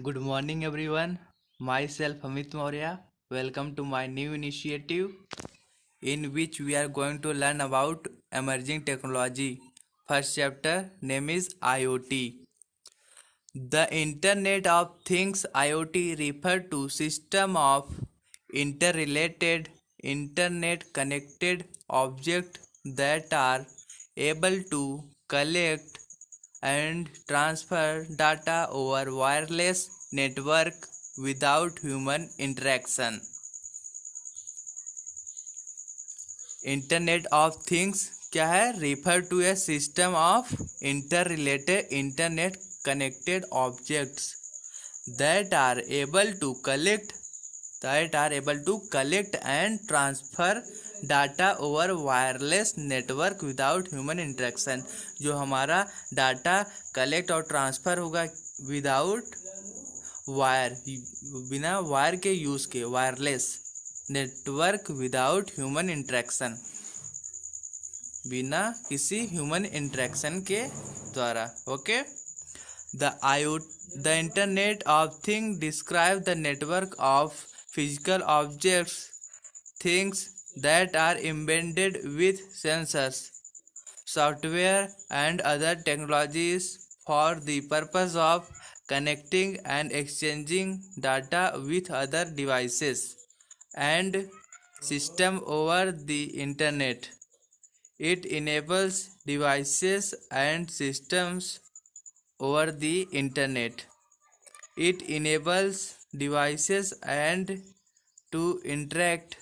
Good morning, everyone. Myself Amit Maurya. Welcome to my new initiative in which we are going to learn about emerging technology. First chapter name is IoT. The Internet of Things IoT refer to system of interrelated internet connected objects that are able to collect and transfer data over wireless network without human interaction. Internet of things क्या है? Refer to a system of interrelated internet connected objects that are able to collect and transfer data over wireless network without human interaction. जो हमारा data collect और transfer होगा without wire, बिना wire के use के, wireless network without human interaction, बिना किसी human interaction के द्वारा। Okay, the internet of things describe the network of physical objects, things that are embedded with sensors, software and other technologies for the purpose of connecting and exchanging data with other devices and system over the internet. It enables devices and systems over the internet. It enables devices and to interact,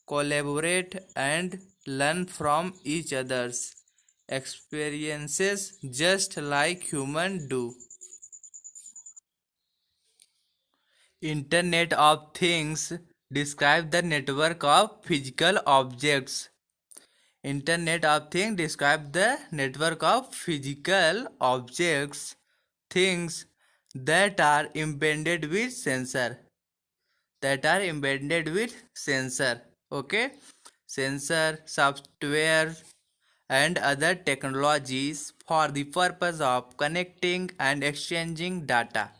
collaborate and learn from each other's experiences just like humans do. Internet of Things describe the network of physical objects. Internet of Things describe the network of physical objects, things that are embedded with sensor. Okay, sensor, software and other technologies for the purpose of connecting and exchanging data.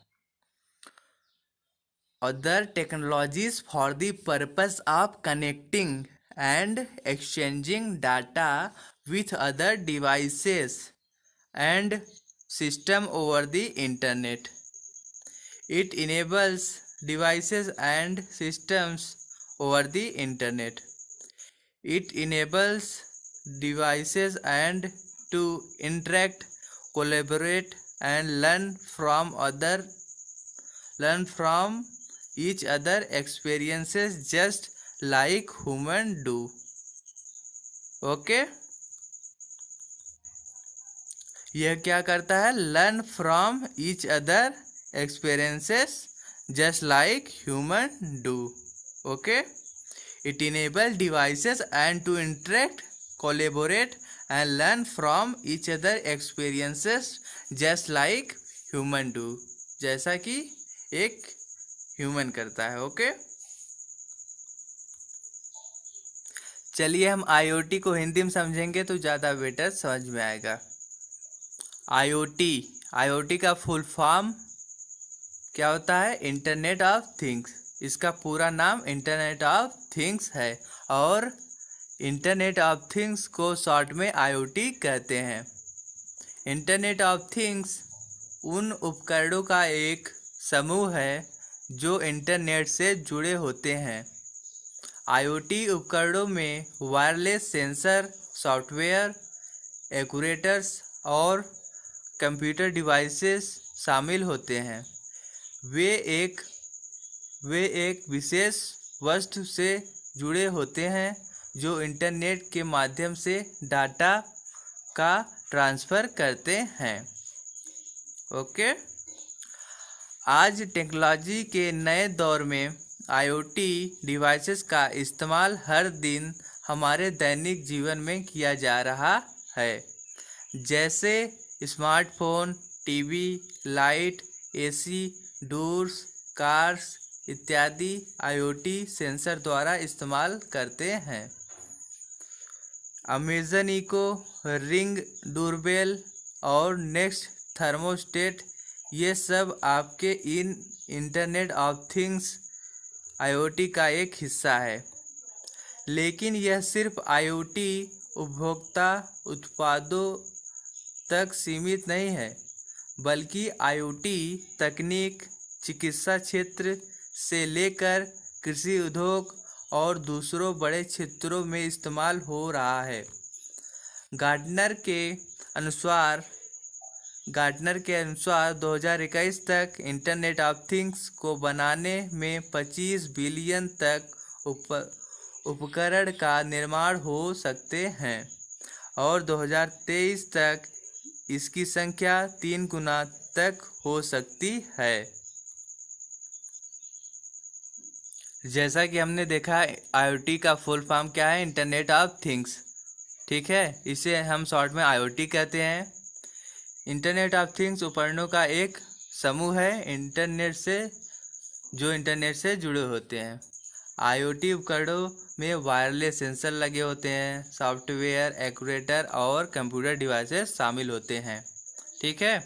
Other technologies for the purpose of connecting and exchanging data with other devices and system over the internet. It enables devices and systems over the internet. It enables devices and to interact, collaborate and learn from each other experiences just like humans do. Okay, यह क्या करता है? Learn from each other experiences just like human do. Okay, it enable devices and to interact, collaborate and learn from each other experiences just like human do, जैसा कि एक human करता है. Okay, चलिए हम आईओटी को हिंदी में समझेंगे तो ज़्यादा बेटर समझ में आएगा. आईओटी का फुल फॉर्म क्या होता है? Internet of things. इसका पूरा नाम इंटरनेट ऑफ थिंग्स है और इंटरनेट ऑफ थिंग्स को शॉर्ट में आईओटी कहते हैं. इंटरनेट ऑफ थिंग्स उन उपकरणों का एक समूह है जो इंटरनेट से जुड़े होते हैं. आईओटी उपकरणों में वायरलेस सेंसर, सॉफ्टवेयर, एक्चुएटर्स और कंप्यूटर डिवाइसेस शामिल होते हैं. वे एक विशेष वस्तु से जुड़े होते हैं जो इंटरनेट के माध्यम से डाटा का ट्रांसफ़र करते हैं. ओके, आज टेक्नोलॉजी के नए दौर में आईओटी डिवाइसेस का इस्तेमाल हर दिन हमारे दैनिक जीवन में किया जा रहा है. जैसे smartphone, TV, light, AC, doors, cars इत्यादि आईओटी सेंसर द्वारा इस्तेमाल करते हैं. अमेज़न इको, रिंग डोरबेल और नेक्स्ट थर्मोस्टेट ये सब आपके इन इंटरनेट ऑफ थिंग्स आईओटी का एक हिस्सा है। लेकिन यह सिर्फ आईओटी उपभोक्ता उत्पादों तक सीमित नहीं है, बल्कि आईओटी तकनीक चिकित्सा क्षेत्र से लेकर कृषि उद्योग और दूसरों बड़े क्षेत्रों में इस्तेमाल हो रहा है। गार्टनर के अनुसार 2021 तक इंटरनेट ऑफ थिंग्स को बनाने में 25 बिलियन तक उपकरण का निर्माण हो सकते हैं और 2023 तक इसकी संख्या 3 गुना तक हो सकती है। जैसा कि हमने देखा, आईओटी का फुल फॉर्म क्या है? Internet of things. ठीक है, इसे हम शॉर्ट में आईओटी कहते हैं। इंटरनेट ऑफ थिंग्स उपकरणों का एक समूह है इंटरनेट से जुड़े होते हैं। आईओटी उपकरणों में वायरलेस सेंसर लगे होते हैं, सॉफ्टवेयर, एक्चुएटर और कंप्यूटर डिवाइसेस शामिल होते हैं। ठीक है,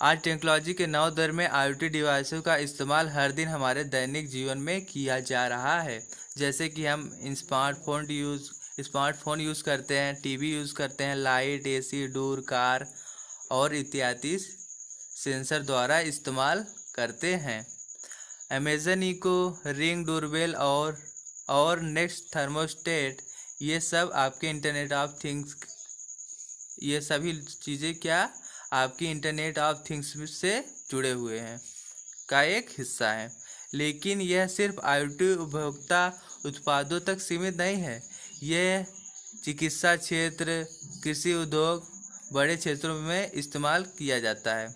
आज टेक्नोलॉजी के नए दौर में आईओटी डिवाइसों का इस्तेमाल हर दिन हमारे दैनिक जीवन में किया जा रहा है। जैसे कि हम स्मार्टफोन यूज़ करते हैं, टीवी यूज़ करते हैं, लाइट, एसी, डोर, कार और इत्यादि सेंसर द्वारा इस्तेमाल करते हैं। अमेज़न इको, रिंग डोरबेल और नेक्स्ट थर्मोस्टेट, ये सब आपके इंटरनेट ऑफ थिंग्स, ये सभी चीज़ें क्या आपकी इंटरनेट ऑफ थिंग्स से जुड़े हुए हैं का एक हिस्सा है। लेकिन यह सिर्फ आईओटी उपभोक्ता उत्पादों तक सीमित नहीं है। यह चिकित्सा क्षेत्र, कृषि उद्योग, बड़े क्षेत्रों में इस्तेमाल किया जाता है।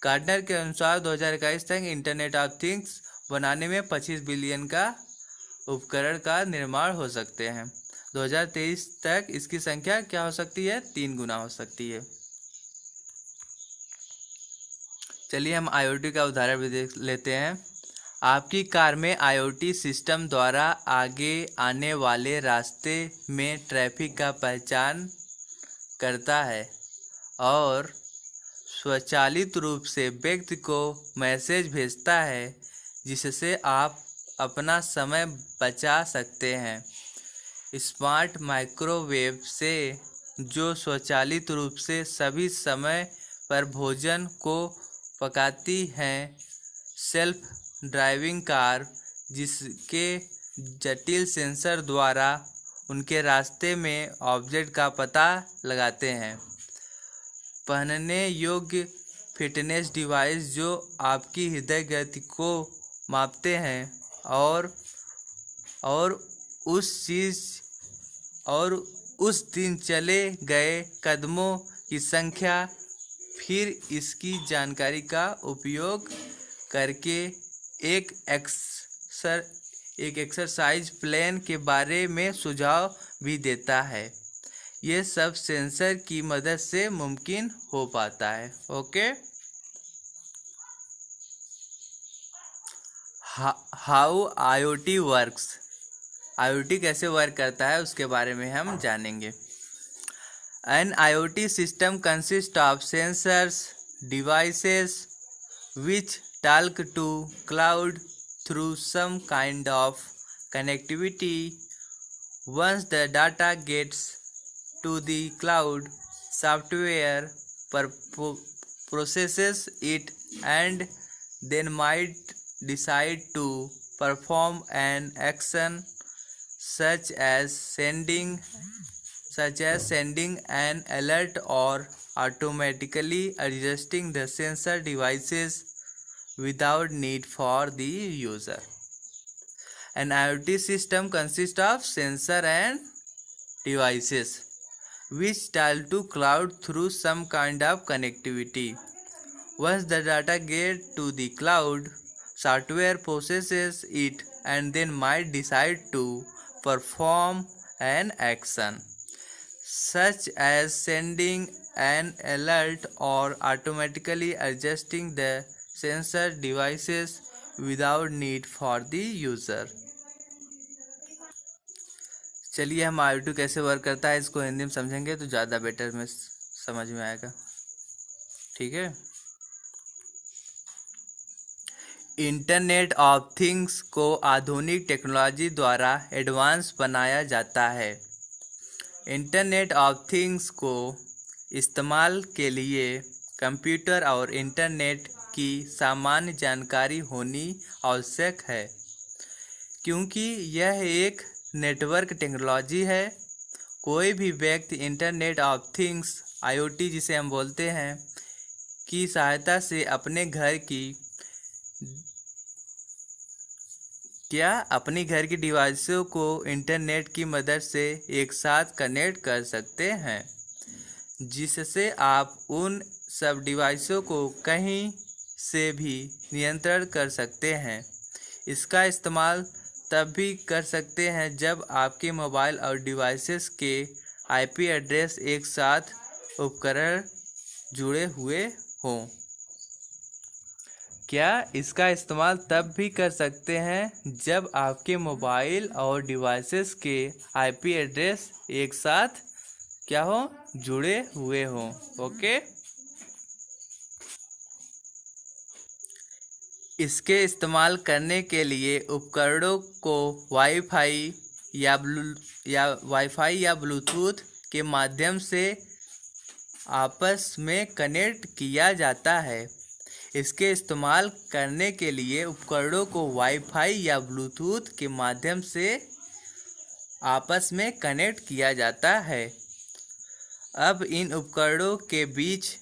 गार्टनर के अनुसार 2021 तक इंटरनेट ऑफ थिंग्स बनाने में 25 बिलियन का उपकरण का निर्माण हो सकते हैं। 2023 तक इसकी संख्या क्या हो सकती है? 3 गुना हो सकती है। चलिए हम आईओटी का उदाहरण भी देख लेते हैं। आपकी कार में आईओटी सिस्टम द्वारा आगे आने वाले रास्ते में ट्रैफिक का पहचान करता है और स्वचालित रूप से व्यक्ति को मैसेज भेजता है, जिससे आप अपना समय बचा सकते हैं। स्मार्ट माइक्रोवेव से जो स्वचालित रूप से सभी समय पर भोजन को पकाती हैं। सेल्फ ड्राइविंग कार, जिसके जटिल सेंसर द्वारा उनके रास्ते में ऑब्जेक्ट का पता लगाते हैं। पहनने योग्य फिटनेस डिवाइस जो आपकी हृदय गति को मापते हैं और उस दिन चले गए कदमों की संख्या, फिर इसकी जानकारी का उपयोग करके एक एक्सरसाइज प्लान के बारे में सुझाव भी देता है। ये सब सेंसर की मदद से मुमकिन हो पाता है। Okay, how IoT works. IoT कैसे वर्क करता है उसके बारे में हम जानेंगे। An IoT system consists of sensors, devices which talk to cloud through some kind of connectivity. Once the data gets to the cloud, software processes it and then might decide to perform an action such as sending an alert or automatically adjusting the sensor devices without need for the user. An IoT system consists of sensor and devices which dial to cloud through some kind of connectivity. Once the data gets to the cloud, software processes it and then might decide to perform an action such as sending an alert or automatically adjusting the sensor devices without need for the user. चलिए हम IoT कैसे work करता है इसको हिंदी में समझेंगे तो ज़्यादा बेटर में समझ में आएगा। ठीक है, इंटरनेट ऑफ थिंग्स को आधुनिक टेक्नोलॉजी द्वारा एडवांस बनाया जाता है। इंटरनेट ऑफ थिंग्स को इस्तेमाल के लिए कंप्यूटर और इंटरनेट की सामान्य जानकारी होनी आवश्यक है, क्योंकि यह एक नेटवर्क टेक्नोलॉजी है। कोई भी व्यक्ति इंटरनेट ऑफ थिंग्स IoT जिसे हम बोलते हैं की सहायता से अपने घर की डिवाइसों को इंटरनेट की मदद से एक साथ कनेक्ट कर सकते हैं, जिससे आप उन सब डिवाइसों को कहीं से भी नियंत्रण कर सकते हैं। इसका इस्तेमाल तब भी कर सकते हैं जब आपके मोबाइल और डिवाइसेस के IP एड्रेस एक साथ उपकरण जुड़े हुए हों। क्या इसका इस्तेमाल तब भी कर सकते हैं जब आपके मोबाइल और डिवाइसेस के IP एड्रेस एक साथ जुड़े हुए हों। ओके। इसके इस्तेमाल करने के लिए उपकरणों को वाईफाई या ब्लूटूथ के माध्यम से आपस में कनेक्ट किया जाता है। इसके इस्तेमाल करने के लिए उपकरणों को वाईफाई या ब्लूटूथ के माध्यम से आपस में कनेक्ट किया जाता है। अब इन उपकरणों के बीच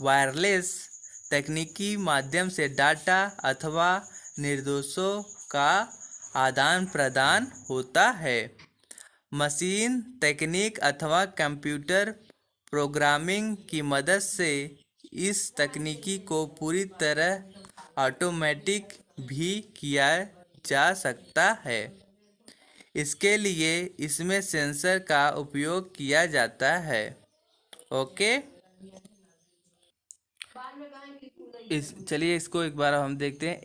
वायरलेस तकनीकी माध्यम से डाटा अथवा निर्देशों का आदान प्रदान होता है। मशीन तकनीक अथवा कंप्यूटर प्रोग्रामिंग की मदद से इस तकनीकी को पूरी तरह ऑटोमेटिक भी किया जा सकता है। इसके लिए इसमें सेंसर का उपयोग किया जाता है। ओके। चलिए इसको एक बार हम देखते हैं।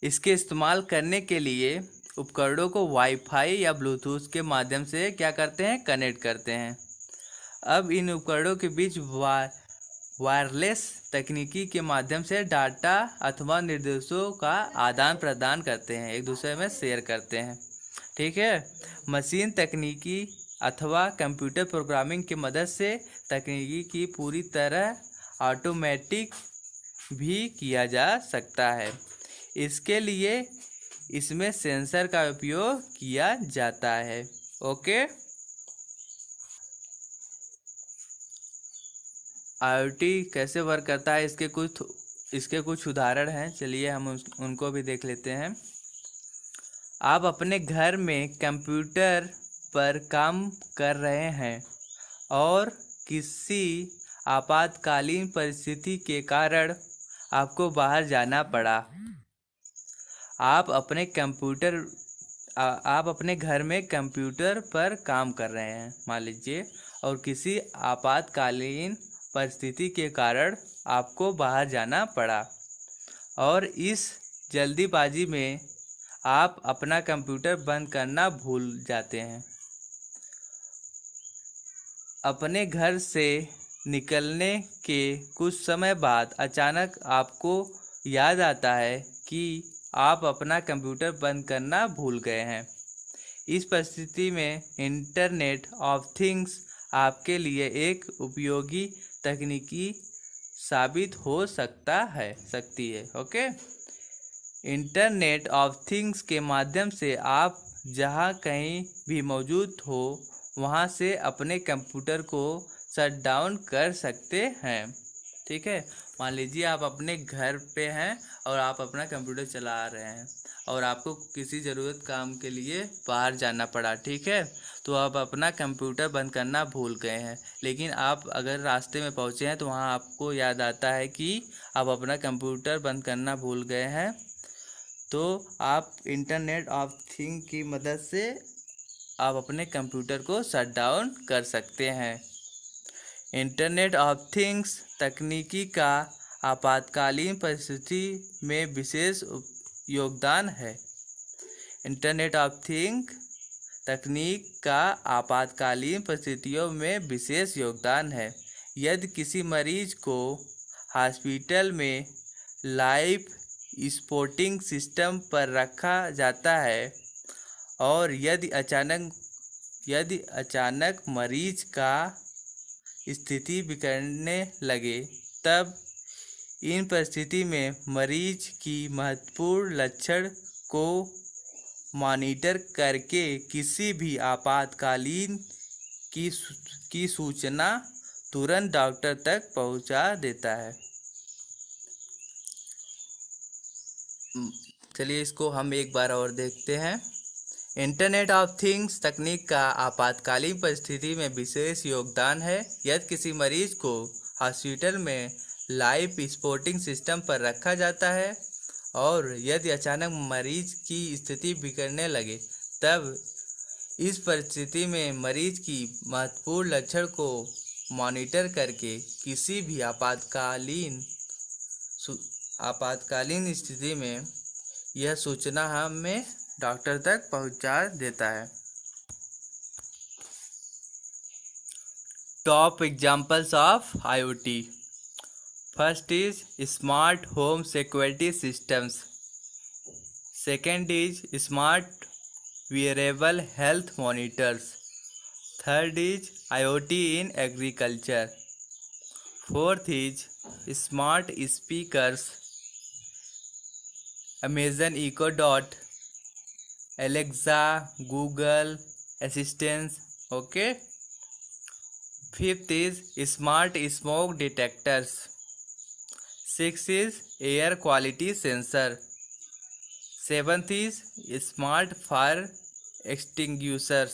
इसके इस्तेमाल करने के लिए उपकरणों को वाईफाई या ब्लूटूथ के माध्यम से क्या करते हैं, कनेक्ट करते हैं। अब इन उपकरणों के बीच वायरलेस तकनीकी के माध्यम से डाटा अथवा निर्देशों का आदान प्रदान करते हैं, एक दूसरे में शेयर करते हैं। ठीक है। मशीन तकनीकी अथवा कंप्यूटर प्रोग्रामिंग की मदद से तकनीकी की पूरी तरह ऑटोमेटिक भी किया जा सकता है। इसके लिए इसमें सेंसर का उपयोग किया जाता है। ओके। IoT कैसे वर्क करता है, इसके कुछ उदाहरण हैं। चलिए हम उनको भी देख लेते हैं। आप अपने घर में कंप्यूटर पर काम कर रहे हैं और किसी आपातकालीन परिस्थिति के कारण आपको बाहर जाना पड़ा। आप अपने घर में कंप्यूटर पर काम कर रहे हैं मान लीजिए, और किसी आपातकालीन परिस्थिति के कारण आपको बाहर जाना पड़ा, और इस जल्दीबाजी में आप अपना कंप्यूटर बंद करना भूल जाते हैं। अपने घर से निकलने के कुछ समय बाद अचानक आपको याद आता है कि आप अपना कंप्यूटर बंद करना भूल गए हैं। इस परिस्थिति में इंटरनेट ऑफ थिंग्स आपके लिए एक उपयोगी तकनीकी साबित हो सकती है। ओके। इंटरनेट ऑफ थिंग्स के माध्यम से आप जहां कहीं भी मौजूद हो वहां से अपने कंप्यूटर को शट डाउन कर सकते हैं। ठीक है। मान लीजिए आप अपने घर पे हैं और आप अपना कंप्यूटर चला रहे हैं और आपको किसी ज़रूरत काम के लिए बाहर जाना पड़ा। ठीक है। तो आप अपना कंप्यूटर बंद करना भूल गए हैं, लेकिन आप अगर रास्ते में पहुंचे हैं तो वहां आपको याद आता है कि आप अपना कंप्यूटर बंद करना भूल गए हैं, तो आप इंटरनेट ऑफ थिंग की मदद से आप अपने कंप्यूटर को शट डाउन कर सकते हैं। इंटरनेट ऑफ थिंग्स तकनीकी का आपातकालीन परिस्थिति में विशेष योगदान है। इंटरनेट ऑफ थिंग तकनीक का आपातकालीन परिस्थितियों में विशेष योगदान है। यदि किसी मरीज को हॉस्पिटल में लाइफ स्पोर्टिंग सिस्टम पर रखा जाता है और यदि अचानक मरीज का स्थिति बिगड़ने लगे तब इन परिस्थिति में मरीज की महत्वपूर्ण लक्षण को मॉनिटर करके किसी भी आपातकालीन की सूचना तुरंत डॉक्टर तक पहुंचा देता है। चलिए इसको हम एक बार और देखते हैं। इंटरनेट ऑफ थिंग्स तकनीक का आपातकालीन परिस्थिति में विशेष योगदान है। यदि किसी मरीज को हॉस्पिटल में लाइफ सपोर्टिंग सिस्टम पर रखा जाता है और यदि अचानक मरीज की स्थिति बिगड़ने लगे तब इस परिस्थिति में मरीज की महत्वपूर्ण लक्षण को मॉनिटर करके किसी भी आपातकालीन स्थिति में यह सूचना हमें डॉक्टर तक पहुंचा देता है। Top examples of IoT। First is smart home security systems. Second is smart wearable health monitors. Third is IoT in agriculture. Fourth is smart speakers. Amazon Echo Dot, Alexa, Google Assistant. Okay. Fifth is smart smoke detectors. Sixth is air quality sensor. Seventh is smart fire extinguishers.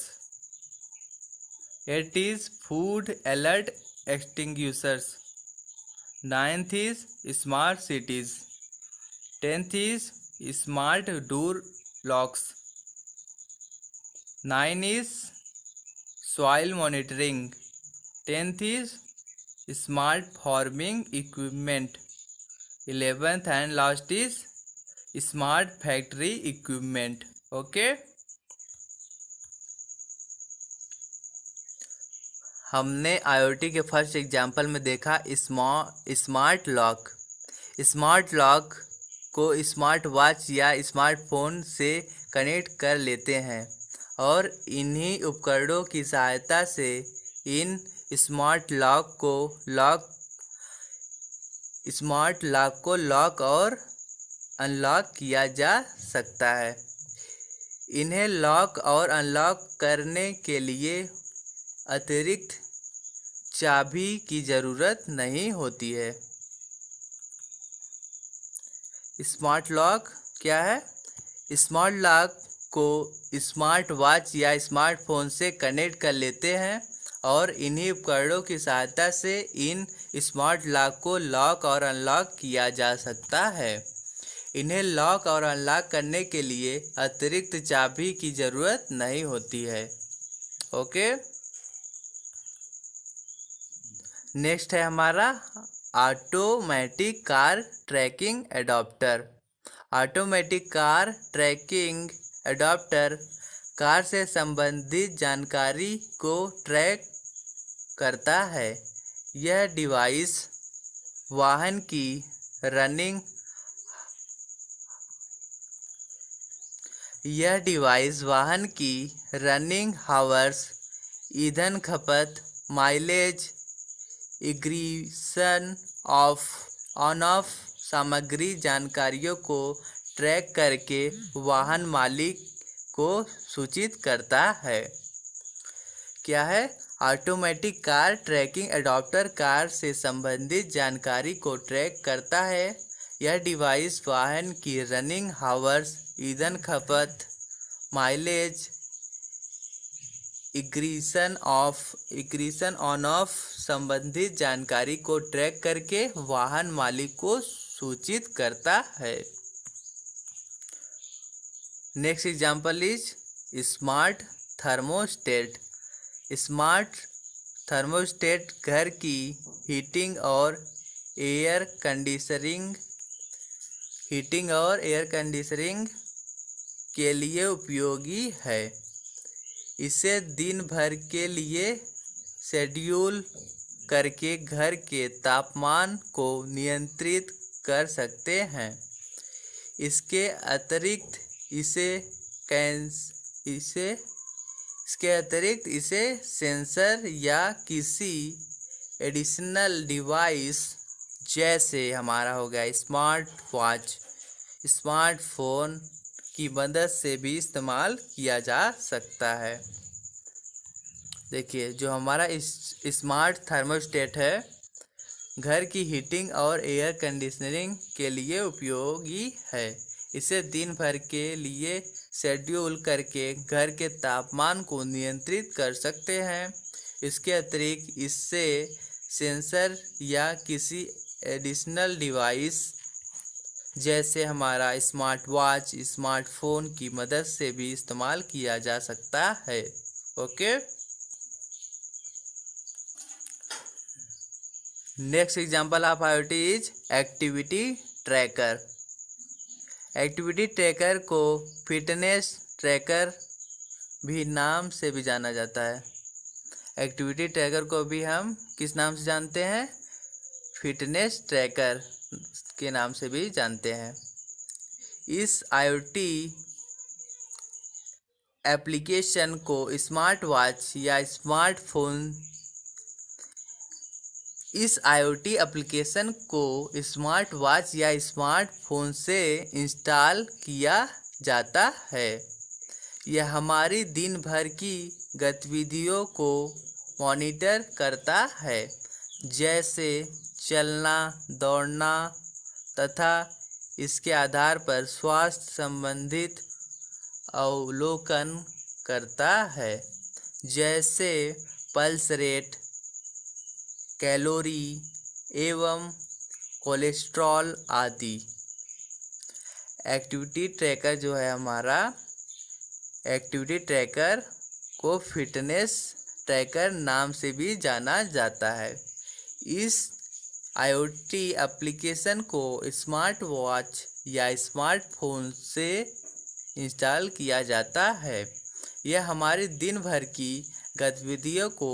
Eighth is food alert extinguishers. Ninth is smart cities. 10th is smart door locks. 9 is soil monitoring. 10th is smart farming equipment. 11th and last is smart factory equipment. Okay, हमने IoT के first example में देखा smart lock. Smart lock को smart watch या smartphone से connect कर लेते हैं और इन्हीं उपकरणों की सहायता से इन स्मार्ट लॉक को लॉक और अनलॉक किया जा सकता है। इन्हें लॉक और अनलॉक करने के लिए अतिरिक्त चाबी की ज़रूरत नहीं होती है। स्मार्ट लॉक क्या है? स्मार्ट लॉक को स्मार्ट वॉच या स्मार्टफोन से कनेक्ट कर लेते हैं और इन्हीं उपकरणों की सहायता से इन स्मार्ट लॉक को लॉक और अनलॉक किया जा सकता है। इन्हें लॉक और अनलॉक करने के लिए अतिरिक्त चाबी की ज़रूरत नहीं होती है। ओके, नेक्स्ट है हमारा automatic car tracking adapter. Automatic car tracking adapter car से संबंधित जानकारी को ट्रैक करता है। यह डिवाइस वाहन की रनिंग हावर्स, ईंधन खपत, माइलेज, इग्निशन ऑन ऑफ सामग्री जानकारियों को ट्रैक करके वाहन मालिक को सूचित करता है। क्या है? Automatic car tracking adapter car से संबंधित जानकारी को ट्रैक करता है। यह डिवाइस वाहन की रनिंग हावर्स, ईंधन खपत, माइलेज, इग्निशन ऑन ऑफ संबंधित जानकारी को ट्रैक करके वाहन मालिक को सूचित करता है। Next example is smart thermostat. Smart thermostat घर की हीटिंग और एयर कंडीशनिंग के लिए उपयोगी है। इसे दिन भर के लिए शेड्यूल करके घर के तापमान को नियंत्रित कर सकते हैं। इसके अतिरिक्त इसे सेंसर या किसी एडिशनल डिवाइस जैसे हमारा हो गया स्मार्ट वॉच, स्मार्टफोन की मदद से भी इस्तेमाल किया जा सकता है। देखिए, जो हमारा स्मार्ट थर्मोस्टेट है घर की हीटिंग और एयर कंडीशनिंग के लिए उपयोगी है। इसे दिन भर के लिए शेड्यूल करके घर के तापमान को नियंत्रित कर सकते हैं। इसके अतिरिक्त इससे सेंसर या किसी एडिशनल डिवाइस जैसे हमारा स्मार्ट वॉच, स्मार्टफोन की मदद से भी इस्तेमाल किया जा सकता है। Okay, next example of IoT is activity tracker. Activity tracker को फिटनेस ट्रैकर भी नाम से भी जाना जाता है। एक्टिविटी ट्रैकर को भी हम किस नाम से जानते हैं? फिटनेस ट्रैकर के नाम से भी जानते हैं। इस IoT एप्लीकेशन को स्मार्ट वॉच या स्मार्टफोन इस IoT एप्लीकेशन को स्मार्ट वॉच या स्मार्टफोन से इंस्टॉल किया जाता है। यह हमारी दिन भर की गतिविधियों को मॉनिटर करता है, जैसे चलना, दौड़ना, तथा इसके आधार पर स्वास्थ्य संबंधित अवलोकन करता है, जैसे पल्स रेट, कैलोरी एवं कोलेस्ट्रॉल आदि। एक्टिविटी ट्रैकर जो है हमारा, एक्टिविटी ट्रैकर को फिटनेस ट्रैकर नाम से भी जाना जाता है। इस IoT एप्लीकेशन को स्मार्ट वॉच या स्मार्टफोन से इंस्टॉल किया जाता है। यह हमारे दिन भर की गतिविधियों को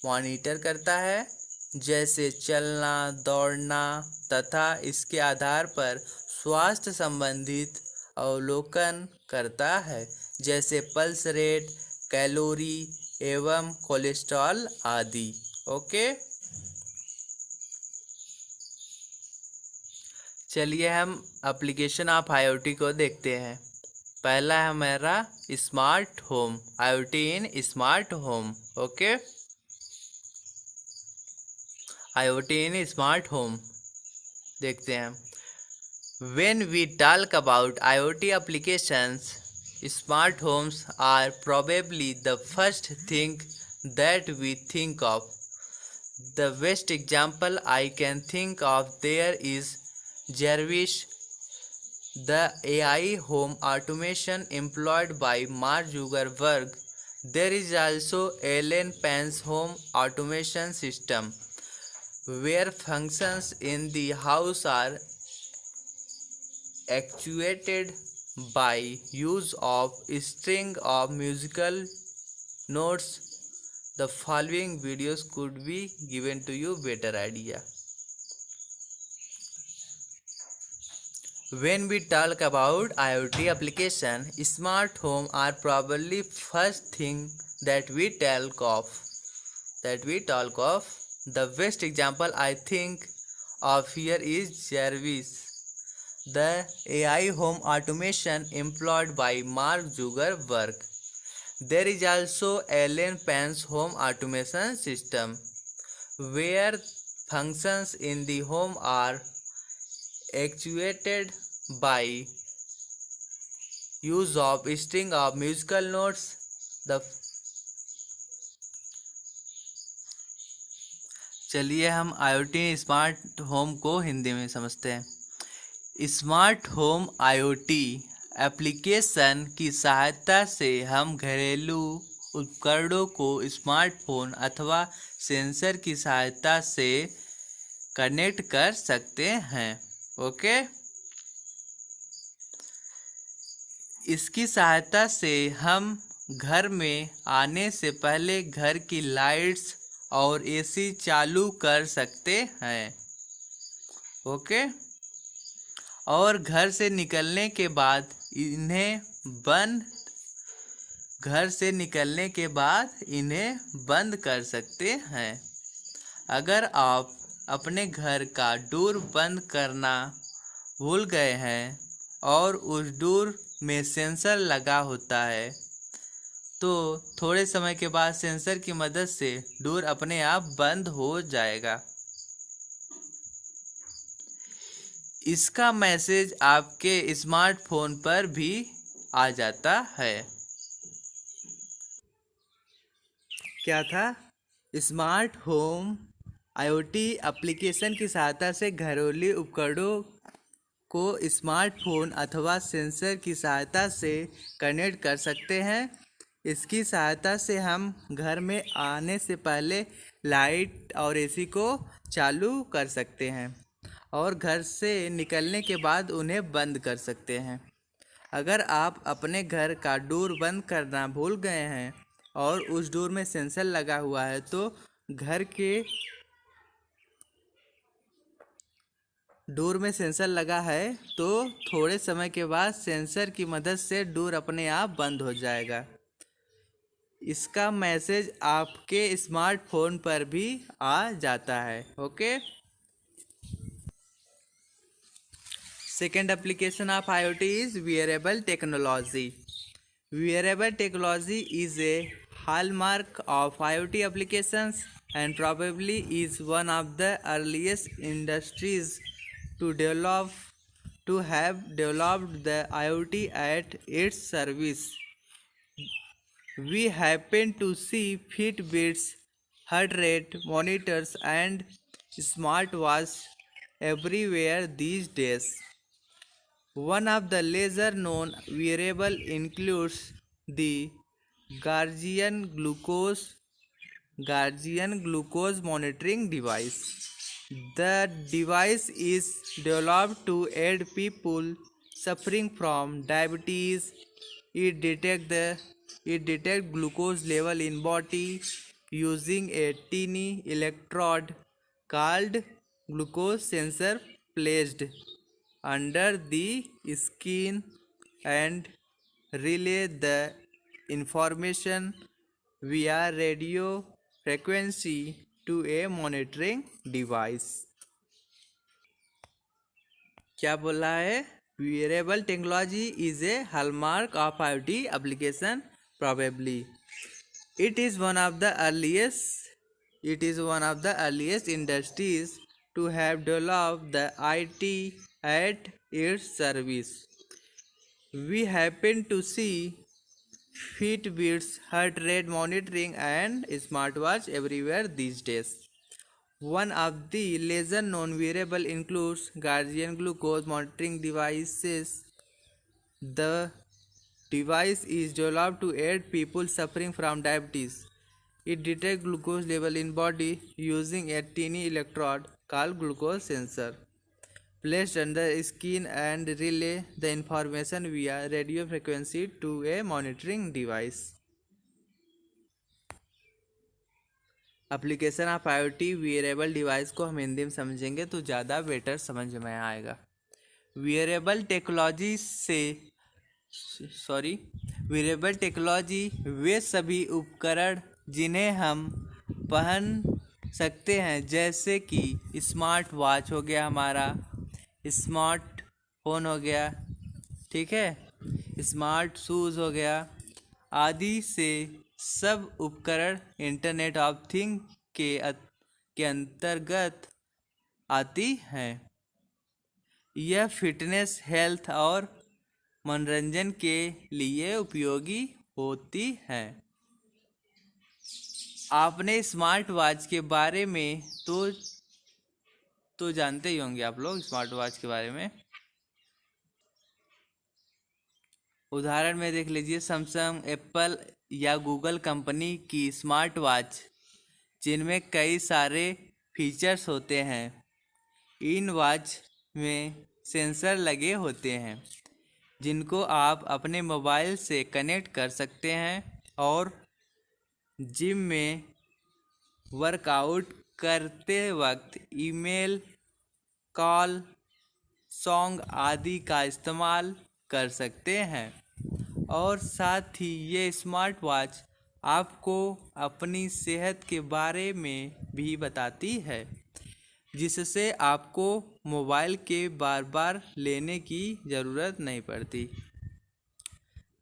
मॉनिटर करता है, जैसे चलना, दौड़ना, तथा इसके आधार पर स्वास्थ्य संबंधित अवलोकन करता है, जैसे पल्स रेट, कैलोरी एवं कोलेस्ट्रॉल आदि। ओके, चलिए हम एप्लीकेशन ऑफ IoT को देखते हैं। पहला है हमारा स्मार्ट होम, IoT इन स्मार्ट होम। ओके, IoT इन स्मार्ट होम देखते हैं। When we talk about IoT applications, smart homes are probably the first thing that we think of. The best example I can think of there is Jarvis, the AI home automation employed by Mark Zuckerberg. There is also Ellen Penn's home automation system, where functions in the house are actuated by use of a string of musical notes. The following videos could be given to you better idea. When we talk about IoT application, smart home are probably first thing that we talk of. The best example I think of here is Jarvis, the AI home automation employed by Mark Zuckerberg. There is also Ellen Penn's home automation system, where functions in the home are actuated by use of a string of musical notes. चलिए हम IoT smart home को हिंदी में समझते हैं। Smart home IoT application की सहायता से हम घरेलू उपकरणों को स्मार्टफोन अथवा सेंसर की सहायता से कनेक्ट कर सकते हैं। ओके, इसकी सहायता से हम घर में आने से पहले घर की लाइट्स और AC चालू कर सकते हैं। ओके, और घर से निकलने के बाद इन्हें बंद कर सकते हैं। अगर आप अपने घर का डोर बंद करना भूल गए हैं और उस डोर में सेंसर लगा होता है तो थोड़े समय के बाद सेंसर की मदद से डोर अपने आप बंद हो जाएगा। इसका मैसेज आपके स्मार्टफोन पर भी आ जाता है। क्या था? स्मार्ट होम IoT एप्लीकेशन की सहायता से घरेलू उपकरणों को स्मार्टफोन अथवा सेंसर की सहायता से कनेक्ट कर सकते हैं। इसकी सहायता से हम घर में आने से पहले लाइट और AC को चालू कर सकते हैं और घर से निकलने के बाद उन्हें बंद कर सकते हैं। अगर आप अपने घर का डोर बंद करना भूल गए हैं और उस डोर में सेंसर लगा हुआ है तो घर के डोर में सेंसर लगा है तो थोड़े समय के बाद सेंसर की मदद से डोर अपने आप बंद हो जाएगा। इसका मैसेज आपके स्मार्टफोन पर भी आ जाता है। Okay. Second application of IoT is wearable technology. Wearable technology is a hallmark of IoT applications and probably is one of the earliest industries to have developed the IoT at its service. We happen to see Fitbits, heart rate monitors, and smartwatches everywhere these days. One of the lesser known wearable includes the Guardian glucose monitoring device. The device is developed to aid people suffering from diabetes. It detects glucose level in body using a tiny electrode called glucose sensor placed under the skin and relay the information via radio frequency to a monitoring device. क्या बोला है? Wearable technology is a hallmark of IoT application. Probably it is one of the earliest industries to have developed the IT at its service. We happen to see Fitbits, heart rate monitoring, and smartwatch everywhere these days. One of the lesser known wearable includes Guardian glucose monitoring devices. The device is developed to aid people suffering from diabetes. It detects glucose level in body using a tiny electrode called glucose sensor placed under skin and relay the information via radio frequency to a monitoring device. Application of IoT wearable device को हम हिंदी में समझेंगे तो ज़्यादा better समझ में आएगा। Wearable technology वे सभी उपकरण जिन्हें हम पहन सकते हैं, जैसे कि स्मार्ट वॉच हो गया, हमारा स्मार्टफोन हो गया, ठीक है, स्मार्ट शूज़ हो गया आदि से सब उपकरण इंटरनेट ऑफ थिंग के अंतर्गत आती हैं। यह फिटनेस, हेल्थ और मनोरंजन के लिए उपयोगी होती हैं। आपने स्मार्ट वॉच के बारे में तो जानते ही होंगे आप लोग स्मार्ट वॉच के बारे में। उदाहरण में देख लीजिए, सैमसंग, एप्पल या गूगल कंपनी की स्मार्ट वॉच जिनमें कई सारे फीचर्स होते हैं। इन वॉच में सेंसर लगे होते हैं जिनको आप अपने मोबाइल से कनेक्ट कर सकते हैं और जिम में वर्कआउट करते वक्त ईमेल, कॉल, सॉन्ग आदि का इस्तेमाल कर सकते हैं। और साथ ही ये स्मार्ट वॉच आपको अपनी सेहत के बारे में भी बताती है, जिससे आपको मोबाइल के बार बार लेने की ज़रूरत नहीं पड़ती।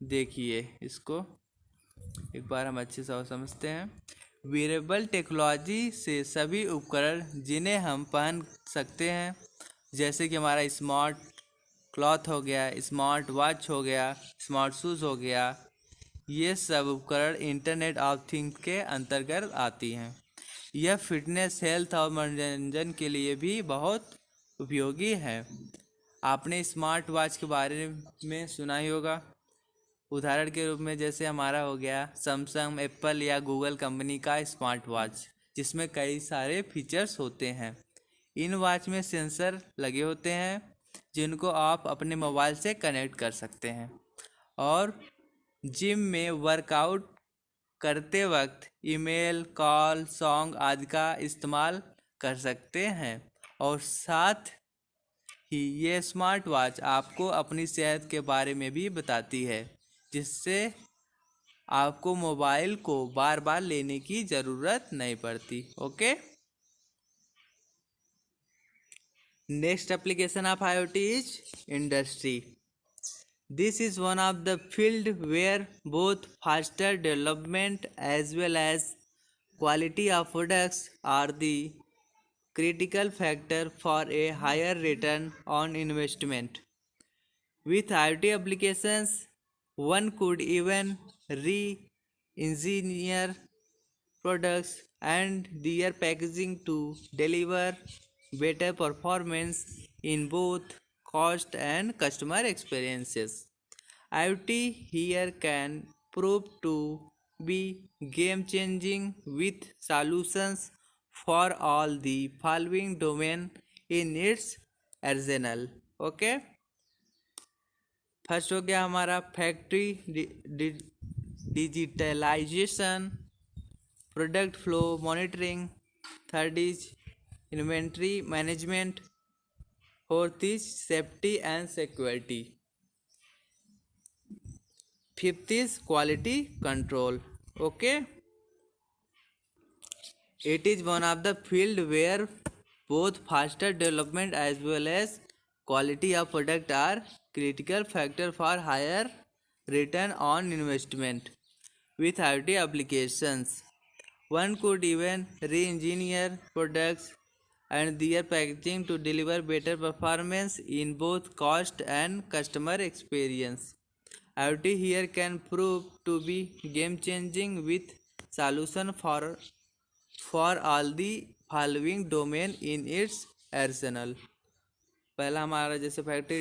देखिए इसको एक बार हम अच्छे से और समझते हैं। वेरेबल टेक्नोलॉजी से सभी उपकरण जिन्हें हम पहन सकते हैं, जैसे कि हमारा स्मार्ट क्लॉथ हो गया, स्मार्ट वॉच हो गया, स्मार्ट शूज़ हो गया, ये सब उपकरण इंटरनेट ऑफ थिंग्स के अंतर्गत आती हैं। यह फिटनेस, हेल्थ और मनोरंजन के लिए भी बहुत उपयोगी है। आपने स्मार्ट वॉच के बारे में सुना ही होगा। उदाहरण के रूप में जैसे हमारा हो गया सैमसंग, एप्पल या गूगल कंपनी का स्मार्ट वॉच, जिसमें कई सारे फीचर्स होते हैं। इन वॉच में सेंसर लगे होते हैं जिनको आप अपने मोबाइल से कनेक्ट कर सकते हैं, और जिम में वर्कआउट करते वक्त ईमेल, कॉल, सॉन्ग आदि का इस्तेमाल कर सकते हैं। और साथ ही ये स्मार्ट वॉच आपको अपनी सेहत के बारे में भी बताती है, जिससे आपको मोबाइल को बार बार लेने की ज़रूरत नहीं पड़ती। Okay. Next application of IoT is industry. This is one of the field where both faster development as well as quality of products are the critical factor for a higher return on investment. With IoT applications, one could even re-engineer products and their packaging to deliver better performance in both cost and customer experiences. IoT here can prove to be game changing with solutions for all the following domain in its arsenal. Okay. First हो गया हमारा factory digitalisation, product flow monitoring, third is inventory management, fourth is safety and security, fifth is quality control. Okay. It is one of the field where both faster development as well as quality of product are critical factor for higher return on investment. With IoT applications, one could even re-engineer products and their packaging to deliver better performance in both cost and customer experience. IoT here can prove to be game changing with solution for all the following domain in its arsenal. पहला हमारा जैसे factory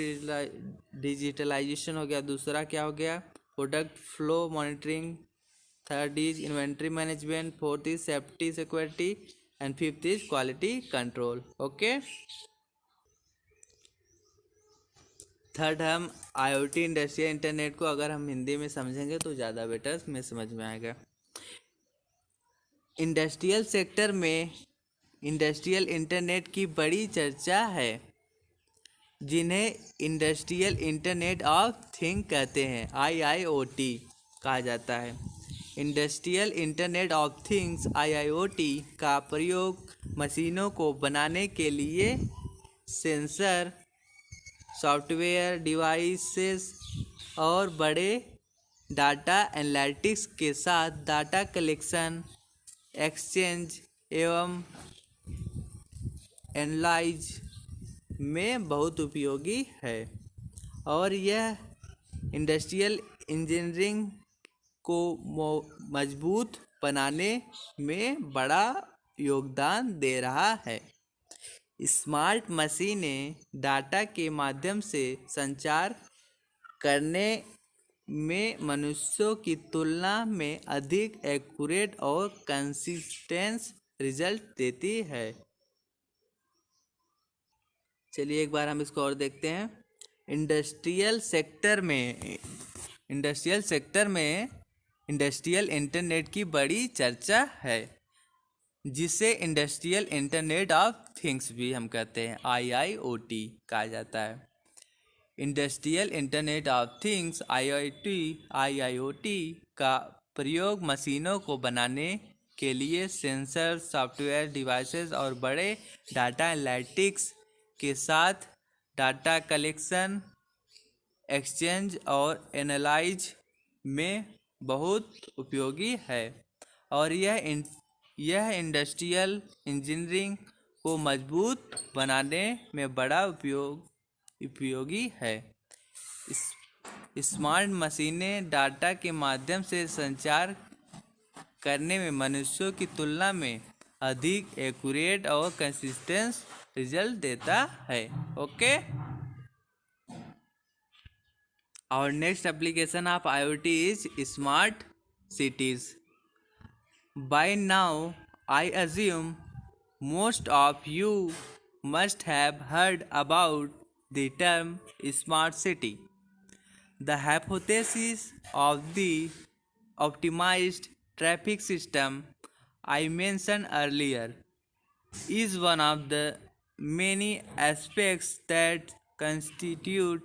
digitalisation हो गया, दूसरा क्या हो गया product flow monitoring, third is inventory management, fourth is safety security and fifth is quality control. Okay. Third हम IoT इंडस्ट्रियल इंटरनेट को अगर हम हिंदी में समझेंगे तो ज़्यादा बेटर में समझ में आएगा. इंडस्ट्रियल सेक्टर में इंडस्ट्रियल इंटरनेट की बड़ी चर्चा है, जिन्हें इंडस्ट्रियल इंटरनेट ऑफ थिंग कहते हैं, IIoT कहा जाता है. Industrial internet of things IIoT का प्रयोग मशीनों को बनाने के लिए सेंसर, सॉफ्टवेयर डिवाइसेस और बड़े डाटा एनालिटिक्स के साथ डाटा कलेक्शन, एक्सचेंज एवं एनालाइज में बहुत उपयोगी है. और यह इंडस्ट्रियल इंजीनियरिंग को मजबूत बनाने में बड़ा योगदान दे रहा है. स्मार्ट मशीनें डाटा के माध्यम से संचार करने में मनुष्यों की तुलना में अधिक एक्यूरेट और कंसिस्टेंट रिजल्ट देती है. चलिए एक बार हम इसको और देखते हैं. इंडस्ट्रियल सेक्टर में इंडस्ट्रियल इंटरनेट की बड़ी चर्चा है, जिसे इंडस्ट्रियल इंटरनेट ऑफ थिंग्स भी हम कहते हैं, IIoT कहा जाता है। Industrial internet of things IIoT का प्रयोग मशीनों को बनाने के लिए सेंसर, सॉफ्टवेयर, डिवाइसेस और बड़े डाटा एनालिटिक्स के साथ डाटा कलेक्शन, एक्सचेंज और एनालाइज में बहुत उपयोगी है। और यह इंडस्ट्रियल इंजीनियरिंग को मजबूत बनाने में बड़ा उपयोगी है। स्मार्ट मशीनें डाटा के माध्यम से संचार करने में मनुष्यों की तुलना में अधिक एक्यूरेट और कंसिस्टेंट रिजल्ट देता है। ओके, और next application of IoT is smart cities. By now, I assume most of you must have heard about the term smart city. The hypothesis of the optimized traffic system I mentioned earlier is one of the many aspects that constitute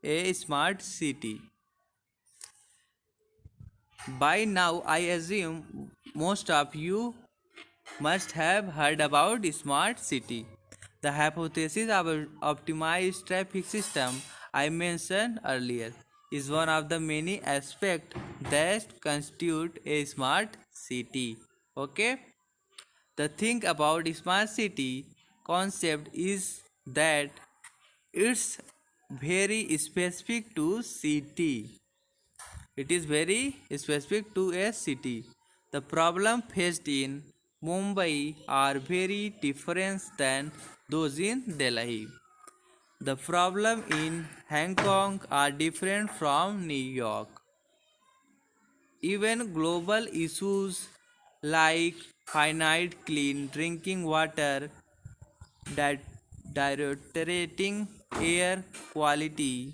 a smart city. By now, I assume most of you must have heard about smart city. The hypothesis of an optimized traffic system I mentioned earlier is one of the many aspects that constitute a smart city. Okay? The thing about smart city concept is that it's very specific to city. It is very specific to a city. The problem faced in Mumbai are very different than those in Delhi. The problem in Hong Kong are different from New York. Even global issues like finite clean drinking water, deteriorating air quality,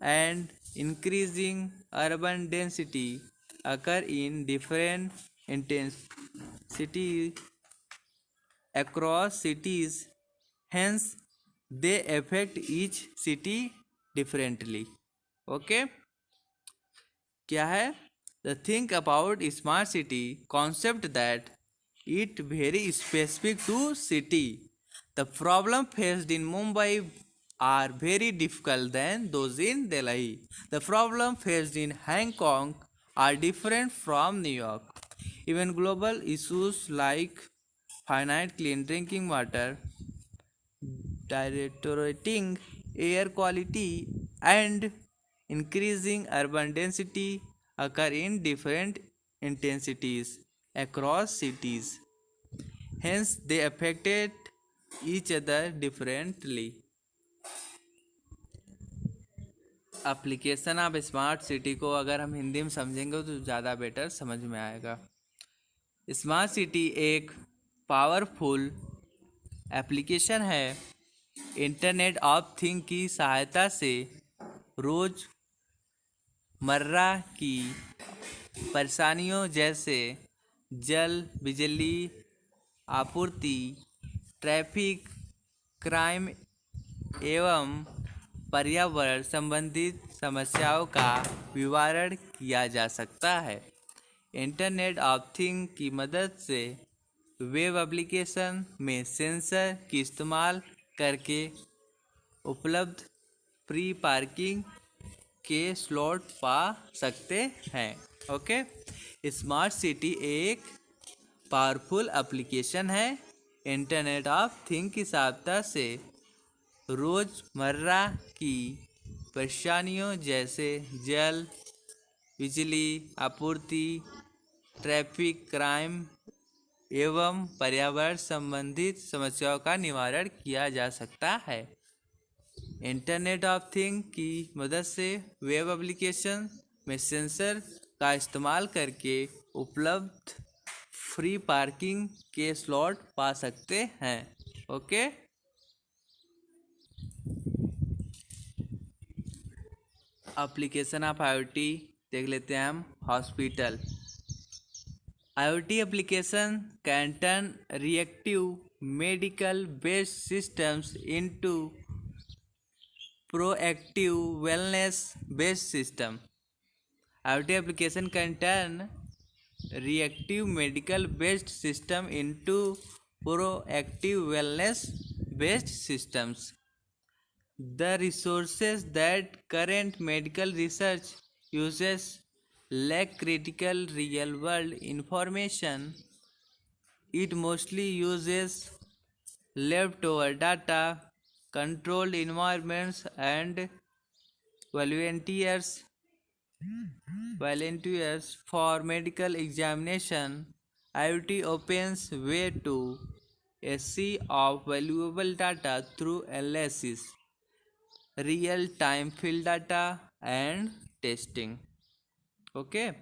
and increasing urban density occur in different intensity across cities. Hence, they affect each city differently. Okay? क्या है? The think about smart city concept that it very specific to city. The problem faced in Mumbai are very difficult than those in Delhi. The problem faced in Hong Kong are different from New York. Even global issues like finite clean drinking water, deteriorating air quality, and increasing urban density occur in different intensities across cities. Hence, they affected each other differently. Application of smart city को अगर हम हिंदी में समझेंगे तो ज़्यादा better समझ में आएगा। स्मार्ट सिटी एक पावरफुल एप्लीकेशन है। इंटरनेट ऑफ थिंग की सहायता से रोज़मर्रा की परेशानियों जैसे जल, बिजली आपूर्ति, ट्रैफिक, क्राइम एवं पर्यावरण संबंधित समस्याओं का निवारण किया जा सकता है। इंटरनेट ऑफ थिंग की मदद से वेब एप्लीकेशन में सेंसर की इस्तेमाल करके उपलब्ध फ्री पार्किंग के स्लॉट पा सकते हैं। ओके, स्मार्ट सिटी एक पावरफुल एप्लीकेशन है। इंटरनेट ऑफ थिंग की सहायता से रोज़मर्रा की परेशानियों जैसे जल, बिजली आपूर्ति, ट्रैफिक, क्राइम एवं पर्यावरण संबंधित समस्याओं का निवारण किया जा सकता है। इंटरनेट ऑफ थिंग की मदद से वेब एप्लीकेशन में सेंसर का इस्तेमाल करके उपलब्ध फ्री पार्किंग के स्लॉट पा सकते हैं। ओके, एप्लीकेशन ऑफ IoT देख लेते हैं हम। Hospital IoT application can turn reactive medical based systems into proactive wellness based system. IoT application can turn reactive medical based system into proactive wellness based systems. The resources that current medical research uses lack critical real world information. It mostly uses leftover data, controlled environments, and volunteers for medical examination. IoT opens way to a sea of valuable data through analysis, real-time field data, and testing. Okay,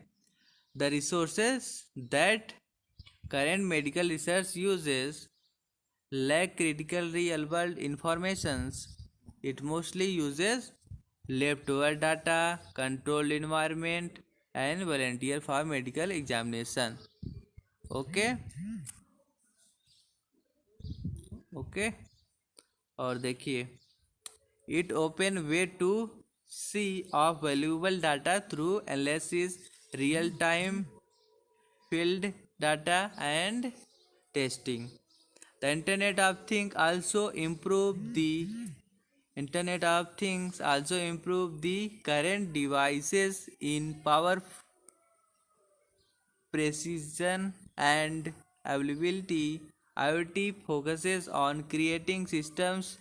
the resources that current medical research uses lack critical real-world informations. It mostly uses leftover data, controlled environment, and volunteer for medical examination. Okay, okay और देखिए it open way to see of valuable data through analysis real time field data and testing the Internet of Things also improve the current devices in power, precision, and availability. IoT focuses on creating systems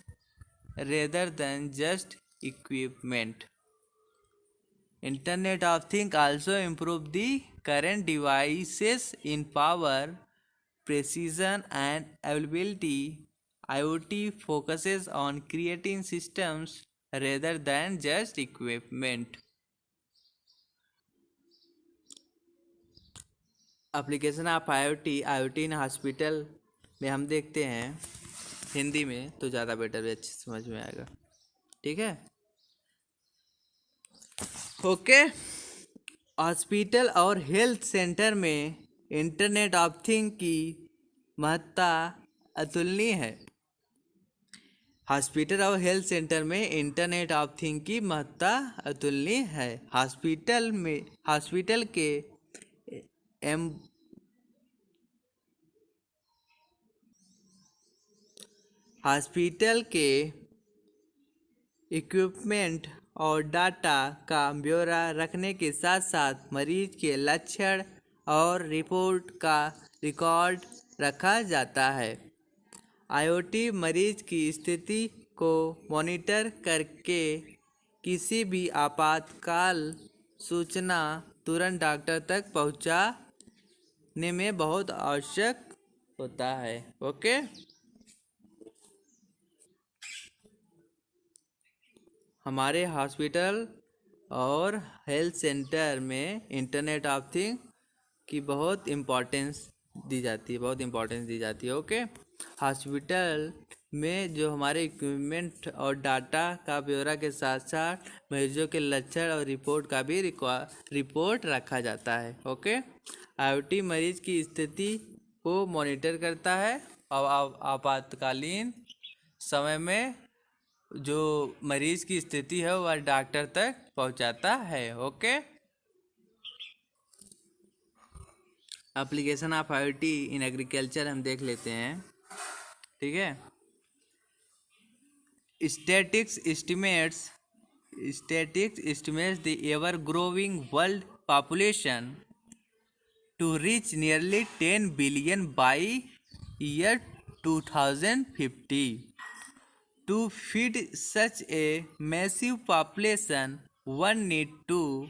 rather than just equipment. Internet of Things also improve the current devices in power, precision, and availability. IoT focuses on creating systems rather than just equipment. Application of IoT in hospital में हम देखते हैं हिंदी में तो ज़्यादा better अच्छे समझ में आएगा ठीक है ओके हॉस्पिटल और हेल्थ सेंटर में इंटरनेट ऑफ थिंग की महत्ता अतुलनीय है हॉस्पिटल और हेल्थ सेंटर में इंटरनेट ऑफ थिंग की महत्ता अतुलनीय है हॉस्पिटल के हॉस्पिटल के इक्विपमेंट और डाटा का ब्यौरा रखने के साथ साथ मरीज के लक्षण और रिपोर्ट का रिकॉर्ड रखा जाता है IoT मरीज की स्थिति को मॉनिटर करके किसी भी आपातकाल सूचना तुरंत डॉक्टर तक पहुंचाने में बहुत आवश्यक होता है ओके हमारे हॉस्पिटल और हेल्थ सेंटर में इंटरनेट ऑफ थिंग की बहुत इम्पोर्टेंस दी जाती है ओके हॉस्पिटल में जो हमारे इक्विपमेंट और डाटा का ब्यौरा के साथ साथ मरीजों के लक्षण और रिपोर्ट का भी रिपोर्ट रखा जाता है ओके IoT मरीज की स्थिति को मॉनिटर करता है और आपातकालीन समय में जो मरीज की स्थिति है वह डॉक्टर तक पहुंचाता है okay application of IoT in agriculture हम देख लेते हैं ठीक है statics estimates the ever growing world population to reach nearly 10 billion by year 2050. To feed such a massive population, one need to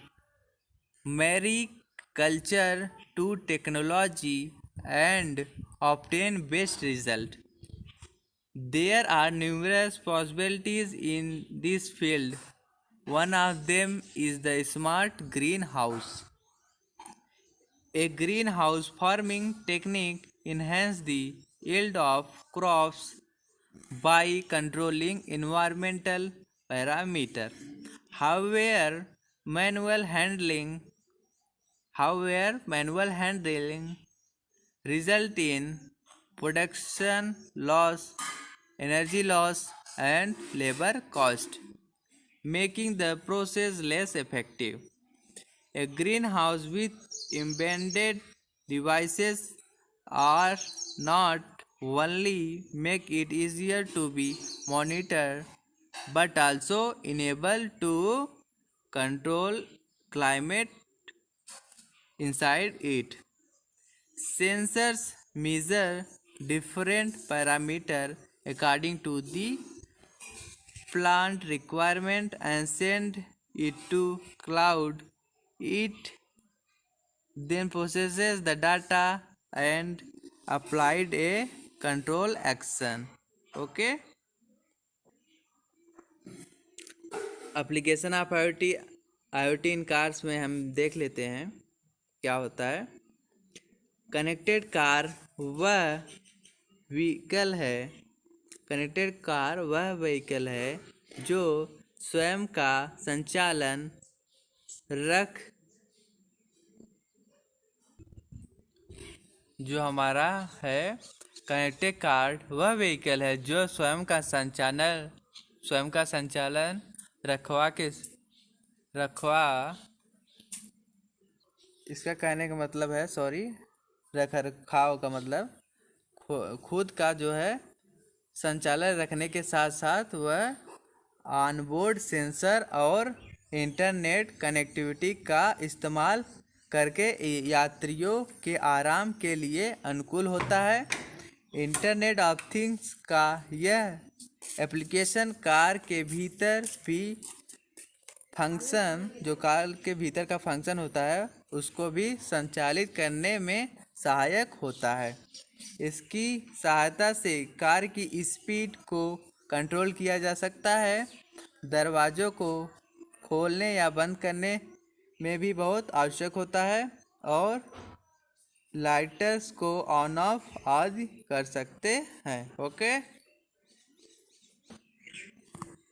marry culture to technology and obtain best result. There are numerous possibilities in this field. One of them is the smart greenhouse. A greenhouse farming technique enhances the yield of crops by controlling environmental parameters. However, manual handling result in production loss, energy loss, and labor cost, making the process less effective. A greenhouse with embedded devices are not only make it easier to be monitored but also enable to control climate inside it. Sensors measure different parameters according to the plant requirement and send it to cloud. It then processes the data and applied a control action. Okay. Application of IoT in cars में हम देख लेते हैं क्या होता है। Connected car वह vehicle है जो स्वयं का संचालन रख जो हमारा है कनेक्टेड कार वह व्हीकल है जो स्वयं का संचालन रखवा इसका कहने का मतलब है रख रखाव का मतलब खुद का जो है संचालन रखने के साथ साथ वह ऑनबोर्ड सेंसर और इंटरनेट कनेक्टिविटी का इस्तेमाल करके यात्रियों के आराम के लिए अनुकूल होता है। इंटरनेट ऑफ थिंग्स का यह एप्लीकेशन कार के भीतर का फंक्शन होता है उसको भी संचालित करने में सहायक होता है। इसकी सहायता से कार की स्पीड को कंट्रोल किया जा सकता है। दरवाज़ों को खोलने या बंद करने में भी बहुत आवश्यक होता है और लाइटर्स को ऑन ऑफ आदि कर सकते हैं। ओके।